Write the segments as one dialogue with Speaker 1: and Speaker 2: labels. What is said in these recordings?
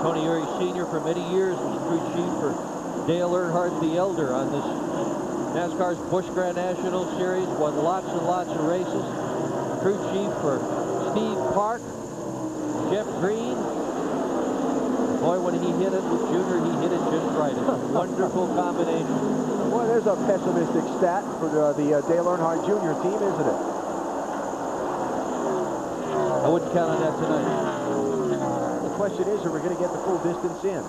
Speaker 1: Tony Urey Sr. for many years was crew chief for Dale Earnhardt the Elder on this NASCAR's Busch Grand National Series. Won lots and lots of races. Crew chief for Steve Park, Jeff Green. Boy, when he hit it with Junior, he hit it just right. It's a wonderful combination.
Speaker 2: Boy, there's a pessimistic stat for the Dale Earnhardt Jr. team, isn't it?
Speaker 1: I wouldn't count on that tonight.
Speaker 2: The question is, are we going to get the full distance in?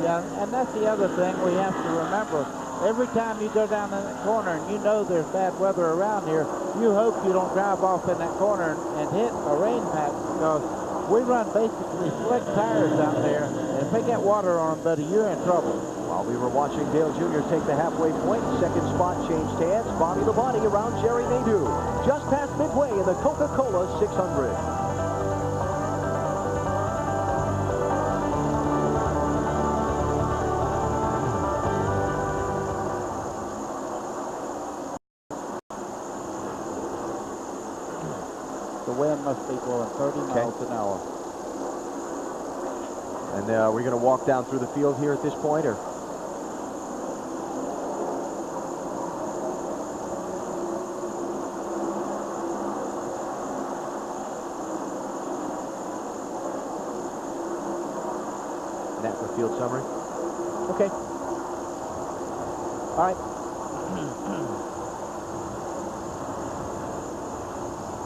Speaker 3: Yeah, and that's the other thing we have to remember. Every time you go down in that corner and you know there's bad weather around here, you hope you don't drive off in that corner and hit a rain patch, because we run basically slick tires down there, and if they get water on them, buddy, you're in trouble.
Speaker 2: While we were watching Dale Jr. take the halfway point, second spot changed hands. Bobby Labonte around Jerry Nadeau, just past midway in the Coca-Cola 600.
Speaker 3: The wind must be blowing 30 miles an hour.
Speaker 2: And we're going to walk down through the field here at this point, or? Napa field summary. Okay. All right.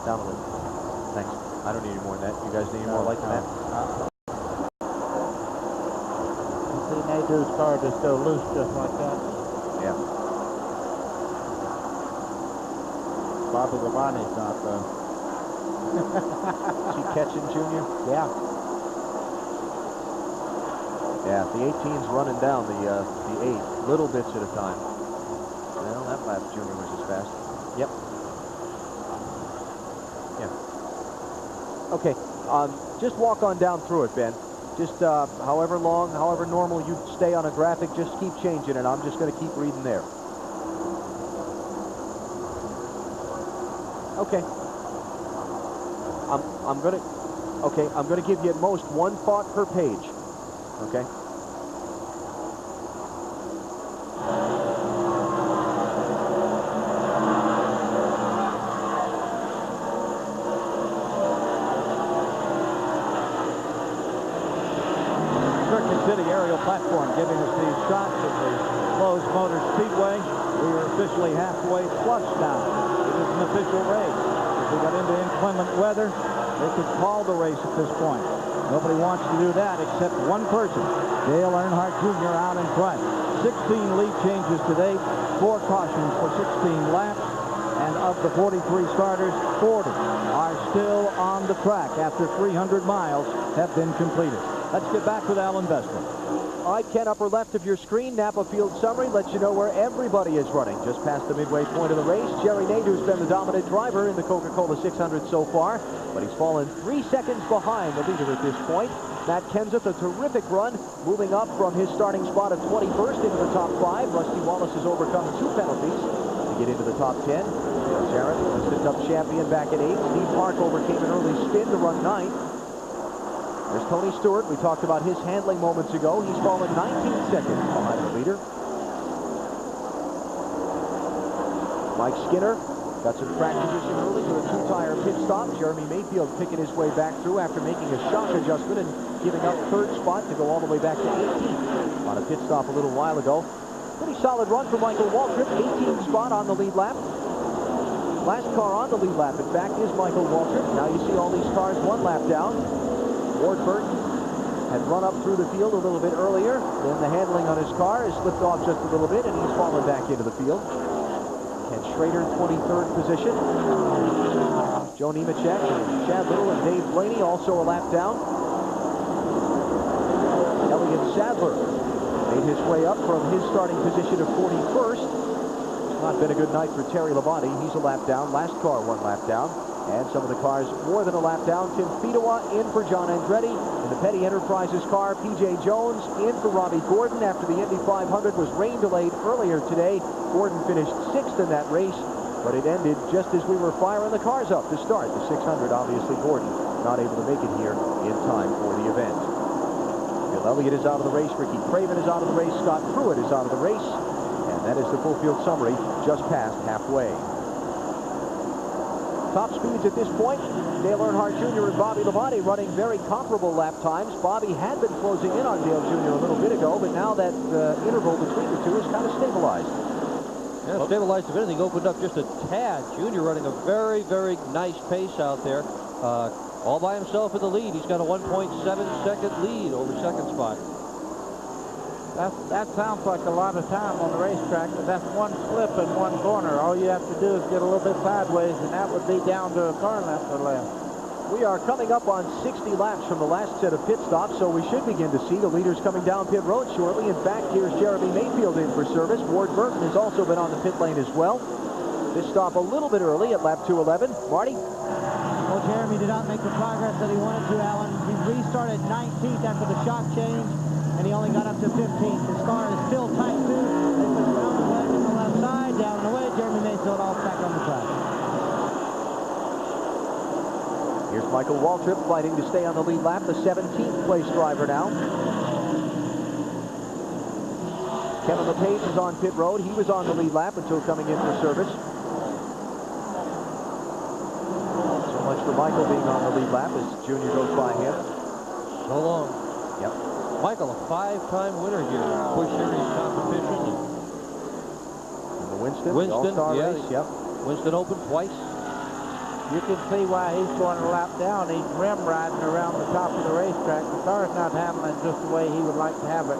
Speaker 2: Down a little. Thanks. I don't need any more than that. You guys need any more light than that?
Speaker 3: See, Nadeau's car just go loose just like that.
Speaker 2: Yeah.
Speaker 3: Bobby Labonte's not, though.
Speaker 2: Is he catching, Junior?
Speaker 3: Yeah.
Speaker 2: Yeah, the 18's running down the 8, little bits at a time. Well, that lap Junior was as fast. Yep. Yeah. Okay, just walk on down through it, Ben. Just however long, however normal you stay on a graphic, just keep changing it. I'm just going to keep reading there. Okay. I'm going to give you at most one thought per page. Okay.
Speaker 4: City aerial platform giving us these shots of the Lowe's Motor Speedway. We are officially halfway plus now. It is an official race. If we got into inclement weather, they could call the race at this point. Nobody wants to do that except one person, Dale Earnhardt Jr. out in front. 16 lead changes today, 4 cautions for 16 laps, and of the 43 starters, 40 are still on the track after 300 miles have been completed. Let's get back with Alan Vestry.
Speaker 2: All right, Ken, upper left of your screen, Napa Field Summary lets you know where everybody is running. Just past the midway point of the race, Jerry Nadeau's been the dominant driver in the Coca-Cola 600 so far, but he's fallen 3 seconds behind the leader at this point. Matt Kenseth, a terrific run, moving up from his starting spot of 21st into the top 5. Rusty Wallace has overcome 2 penalties to get into the top 10. Jarrett, the sit-up champion, back at 8. Steve Park overcame an early spin to run 9th. There's Tony Stewart. We talked about his handling moments ago. He's fallen 19 seconds behind the leader. Mike Skinner got some track position early with a 2-tire pit stop. Jeremy Mayfield picking his way back through after making a shock adjustment and giving up 3rd spot to go all the way back to 18th on a pit stop a little while ago. Pretty solid run for Michael Waltrip. 18th spot on the lead lap. Last car on the lead lap, in fact, is Michael Waltrip. Now you see all these cars 1 lap down. Ward Burton had run up through the field a little bit earlier. Then the handling on his car has slipped off just a little bit, and he's fallen back into the field. Ken Schrader, 23rd position. Joe Nemechek, and Chad Little, and Dave Blaney also a lap down. Elliott Sadler made his way up from his starting position of 41st. It's not been a good night for Terry Labonte. He's a lap down. Last car 1 lap down. And some of the cars more than a lap down. Tim Fedewa in for John Andretti. In the Petty Enterprises car, P.J. Jones in for Robbie Gordon. After the Indy 500 was rain delayed earlier today, Gordon finished 6th in that race, but it ended just as we were firing the cars up to start the 600. Obviously, Gordon not able to make it here in time for the event. Bill Elliott is out of the race. Ricky Craven is out of the race. Scott Pruitt is out of the race. And that is the full field summary just past halfway. Top speeds at this point, Dale Earnhardt Jr. and Bobby Labonte running very comparable lap times. Bobby had been closing in on Dale Jr. a little bit ago, but now that interval between the two is kind of stabilized.
Speaker 1: Yeah, stabilized, if anything, opened up just a tad. Jr. running a very, very nice pace out there. All by himself in the lead. He's got a 1.7-second lead over second spot.
Speaker 3: That sounds like a lot of time on the racetrack, but that's one slip in one corner. All you have to do is get a little bit sideways, and that would be down to a car length or less.
Speaker 2: We are coming up on 60 laps from the last set of pit stops, so we should begin to see the leaders coming down pit road shortly. In fact, here's Jeremy Mayfield in for service. Ward Burton has also been on the pit lane as well. This stop a little bit early at lap 211. Marty?
Speaker 5: Well, Jeremy did not make the progress that he wanted to, Alan. He restarted 19th after the shock change, and he only got up to 15th. His car is still tight, too. They put around the wedge on the left side, down the way. Jeremy Mayfield all back on the track.
Speaker 2: Here's Michael Waltrip fighting to stay on the lead lap, the 17th place driver now. Kevin LePage is on pit road. He was on the lead lap until coming in for service. So much for Michael being on the lead lap as Junior goes by him.
Speaker 1: So long.
Speaker 2: Yep.
Speaker 1: Michael, a 5-time winner here. Busch Series competition.
Speaker 2: And the Winston All-Star race. Yep.
Speaker 1: Winston Open twice.
Speaker 3: You can see why he's going a lap down. He's rim riding around the top of the racetrack. The car's not handling just the way he would like to have it.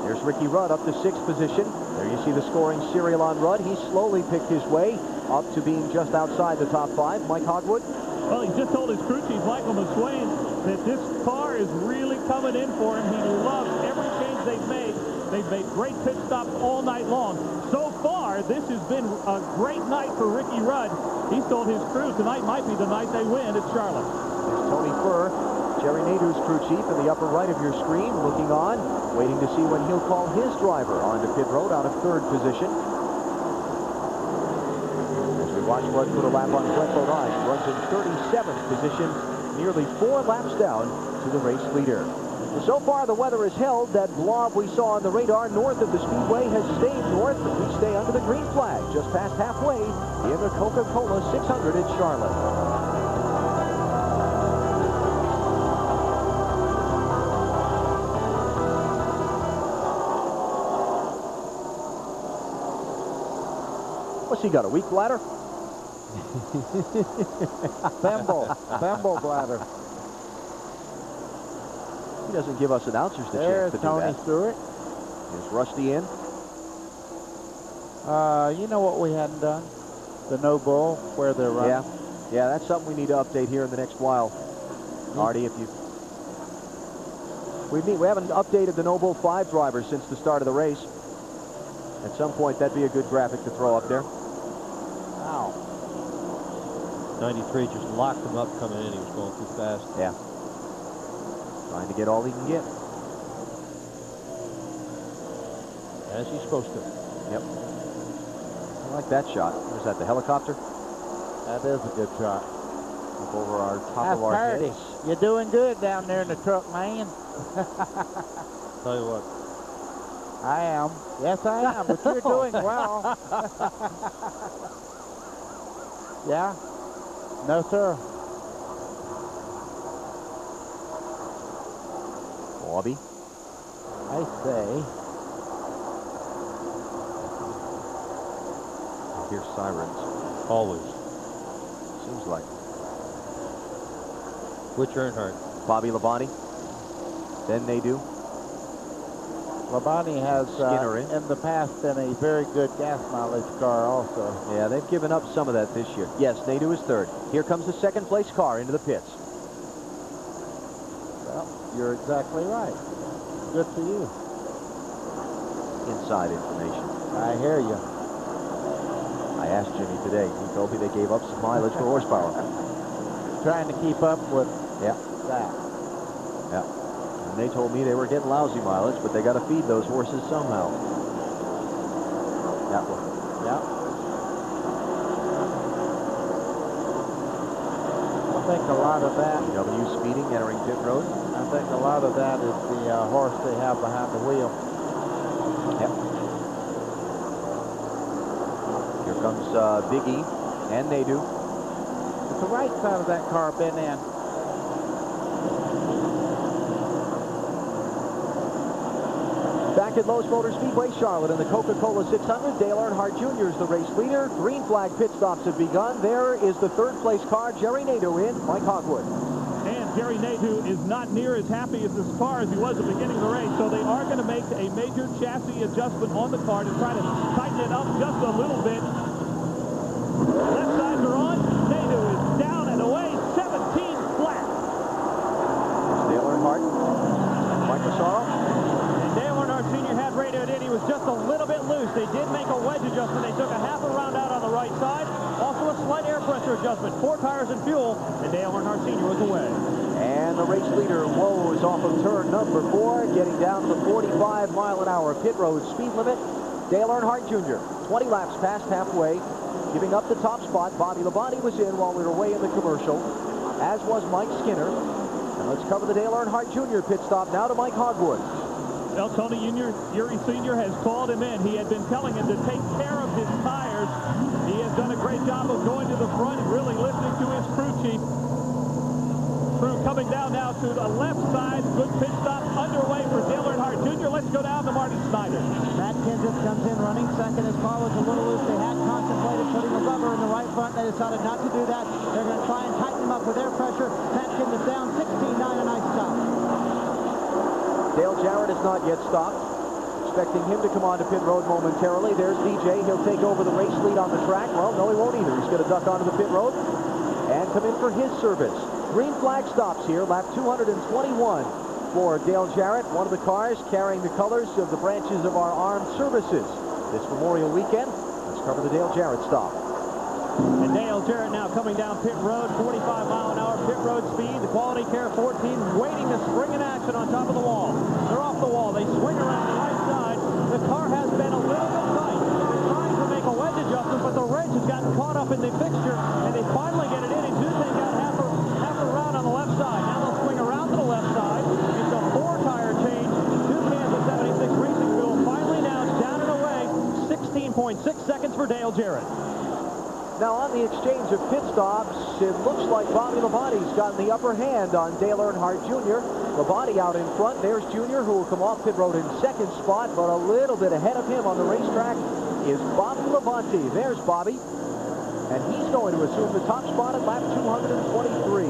Speaker 2: There's Ricky Rudd up to 6th position. There you see the scoring serial on Rudd. He slowly picked his way up to being just outside the top 5. Mike Hogwood.
Speaker 6: Well, he just told his crew chief, Michael McSwain, that this car is really coming in for him. He loves every change they've made. They've made great pit stops all night long. So far, this has been a great night for Ricky Rudd. He's told his crew tonight might be the night they win at Charlotte.
Speaker 2: There's Tony Furr, Jerry Nadeau's crew chief in the upper right of your screen, looking on, waiting to see when he'll call his driver onto pit road out of 3rd position. As we watch Rudd put a lap on Glencoe Ice, runs in 37th position, nearly 4 laps down to the race leader. So far, the weather has held. That blob we saw on the radar north of the Speedway has stayed north. We stay under the green flag just past halfway in the Coca-Cola 600 at Charlotte. What's he got, a weak bladder?
Speaker 3: Thimble bladder.
Speaker 2: He doesn't give us announcers the chance
Speaker 3: There's
Speaker 2: to do
Speaker 3: Tony
Speaker 2: that.
Speaker 3: Stewart.
Speaker 2: Here's Rusty in.
Speaker 3: You know what we hadn't done? The no bull, where they're running.
Speaker 2: Yeah, that's something we need to update here in the next while. Artie, if you... We haven't updated the No Bull 5 drivers since the start of the race. At some point, that'd be a good graphic to throw up there.
Speaker 3: Wow.
Speaker 1: 93 just locked him up coming in. He was going too fast.
Speaker 2: Yeah. Trying to get all he can get.
Speaker 1: As he's supposed to.
Speaker 2: Yep. I like that shot. Was that the helicopter?
Speaker 3: That is a good shot.
Speaker 2: Up over our top
Speaker 3: That's
Speaker 2: of our
Speaker 3: Purdy.
Speaker 2: heads.
Speaker 3: You're doing good down there in the truck, man.
Speaker 1: Tell you what.
Speaker 3: I am. Yes, I am, but you're doing well. Yeah? No, sir.
Speaker 2: Bobby.
Speaker 3: I say.
Speaker 2: I hear sirens.
Speaker 1: Always.
Speaker 2: Seems like.
Speaker 1: Which Earnhardt?
Speaker 2: Bobby Labonte. Then they do.
Speaker 3: Labonte has,
Speaker 2: Skinner
Speaker 3: in the past, been a very good gas mileage car also.
Speaker 2: Yeah, they've given up some of that this year. Yes, Nadeau is 3rd. Here comes the 2nd place car into the pits.
Speaker 3: Well, you're exactly right. Good for you.
Speaker 2: Inside information.
Speaker 3: I hear you.
Speaker 2: I asked Jimmy today. He told me they gave up some mileage for horsepower.
Speaker 3: Trying to keep up with
Speaker 2: Yeah.
Speaker 3: that.
Speaker 2: Yeah. And they told me they were getting lousy mileage, but they got to feed those horses somehow. That one.
Speaker 3: Yeah. I think a lot of that.
Speaker 2: W speeding entering pit road.
Speaker 3: I I think a lot of that is the horse they have behind the wheel.
Speaker 2: Yep. Here comes Big E and Nadu.
Speaker 3: But the right side of that car been in.
Speaker 2: Back at Lowe's Motor Speedway, Charlotte, in the Coca-Cola 600, Dale Earnhardt Jr. is the race leader. Green flag pit stops have begun. There is the third place car, Jerry Nadeau in, Mike Hogwood.
Speaker 6: And Jerry Nadeau is not near as happy as this car as he was at the beginning of the race, so they are going to make a major chassis adjustment on the car to try to tighten it up just a little bit. Left sides are on. Nadeau is down and away, 17 flat.
Speaker 2: Dale Earnhardt, Mike Massaro.
Speaker 1: Senior had radioed in. He was just a little bit loose. They did make a wedge adjustment. They took a half a round out on the right side. Also a slight air pressure adjustment. 4 tires and fuel, and Dale Earnhardt Sr. was away.
Speaker 2: And the race leader, Lowe, is off of turn number 4, getting down to the 45-mile-an-hour pit road speed limit. Dale Earnhardt Jr., 20 laps past halfway, giving up the top spot. Bobby Labonte was in while we were away in the commercial, as was Mike Skinner. And let's cover the Dale Earnhardt Jr. pit stop now to Mike Hogwood.
Speaker 6: Well, Tony Eury Sr. has called him in. He had been telling him to take care of his tires. He has done a great job of going to the front and really listening to his crew chief. Crew coming down now to the left side. Good pit stop underway for Dale Earnhardt Jr. Let's go down to Martin Snyder.
Speaker 5: Matt Kenseth comes in running second. His car was a little loose. They had contemplated putting a rubber in the right front. They decided not to do that. They're going to try and tighten him up with air pressure. Matt Kenseth down 16-9, a nice stop.
Speaker 2: Dale Jarrett is not yet stopped. Expecting him to come onto pit road momentarily. There's DJ. He'll take over the race lead on the track. Well, no, he won't either. He's going to duck onto the pit road and come in for his service. Green flag stops here. Lap 221 for Dale Jarrett. One of the cars carrying the colors of the branches of our armed services this Memorial weekend. Let's cover the Dale Jarrett stop.
Speaker 1: And Dale Jarrett now coming down pit road, 45-mile-an-hour pit road speed. The Quality Care 14 waiting to spring in action on top of the wall. They're off the wall. They swing around the right side. The car has been a little bit tight. They're trying to make a wedge adjustment, but the wrench has gotten caught up in the fixture, and they finally get it in and do take out half a round on the left side. Now they'll swing around to the left side. It's a 4-tire change. 2 cans of 76 racing fuel. Finally now it's down and away. 16.6 seconds for Dale Jarrett.
Speaker 2: Now on the exchange of pit stops, it looks like Bobby Labonte's gotten the upper hand on Dale Earnhardt Jr. Labonte out in front. There's Jr., who will come off pit road in second spot, but a little bit ahead of him on the racetrack is Bobby Labonte. There's Bobby, and he's going to assume the top spot at lap 223.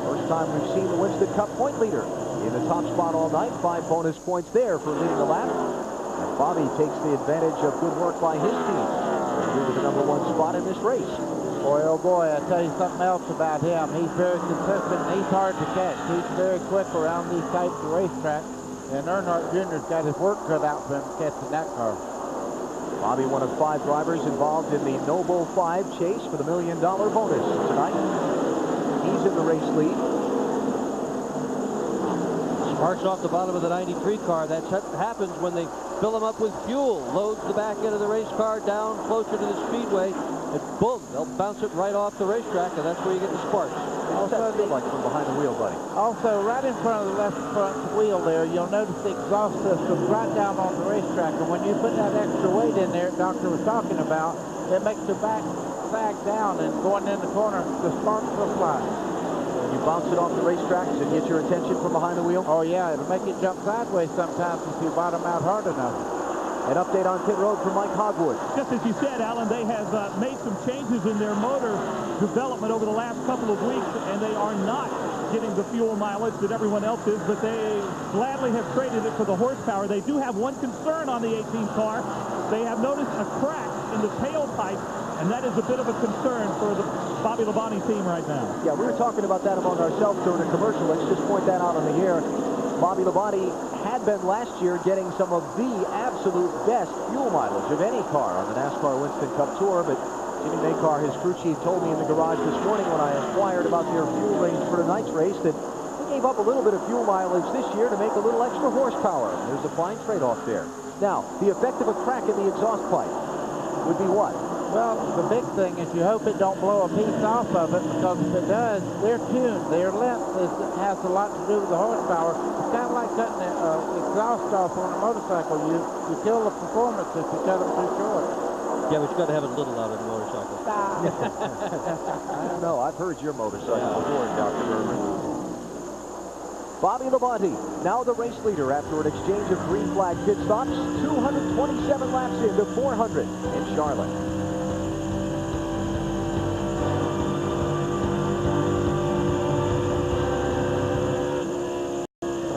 Speaker 2: First time we've seen the Winston Cup point leader in the top spot all night. 5 bonus points there for leading the lap. And Bobby takes the advantage of good work by his team to the number 1 spot in this race.
Speaker 3: Boy, oh boy, I tell you something else about him. He's very consistent and he's hard to catch. He's very quick around these types of racetracks. And Earnhardt Jr.'s got his work cut out for him catching that car.
Speaker 2: Bobby, one of 5 drivers involved in the Noble 5 chase for the $1 million bonus tonight. He's in the race lead.
Speaker 1: Sparks off the bottom of the 93 car. That happens when they fill them up with fuel. Loads the back end of the race car down closer to the speedway, and boom, they'll bounce it right off the racetrack, and that's where you get the sparks.
Speaker 2: What's that feel like from behind the wheel, buddy?
Speaker 3: Also, right in front of the left front wheel there, you'll notice the exhaust system right down on the racetrack, and when you put that extra weight in there, Doctor was talking about, it makes the back sag down, and going in the corner, the sparks will fly.
Speaker 2: You bounce it off the racetrack, does it get your attention from behind the wheel?
Speaker 3: Oh yeah, it'll make it jump sideways sometimes if you bottom out hard enough.
Speaker 2: An update on pit road from Mike Hogwood.
Speaker 6: Just as you said, Alan, they have made some changes in their motor development over the last couple of weeks, and they are not getting the fuel mileage that everyone else is, but they gladly have traded it for the horsepower. They do have one concern on the 18 car. They have noticed a crack in the tailpipe, and that is a bit of a concern for the Bobby Labonte team right now.
Speaker 2: Yeah, we were talking about that among ourselves during the commercial. Let's just point that out on the air. Bobby Labonte had been last year getting some of the absolute best fuel mileage of any car on the NASCAR Winston Cup Tour, but Jimmy Makar, his crew chief, told me in the garage this morning when I inquired about their fuel range for tonight's race that they gave up a little bit of fuel mileage this year to make a little extra horsepower. There's a fine trade-off there. Now, the effect of a crack in the exhaust pipe would be what?
Speaker 3: Well, the big thing is you hope it don't blow a piece off of it, because if it does, their tune, their length has a lot to do with the horsepower. It's kind of like cutting the exhaust off on a motorcycle. You kill the performance if you cut them too short.
Speaker 1: Yeah, but you got to have a little out of the motorcycle.
Speaker 2: I don't know. I've heard your motorcycle before, Dr. Berman. Bobby Labonte, now the race leader after an exchange of green flag pit stops. 227 laps into 400 in Charlotte.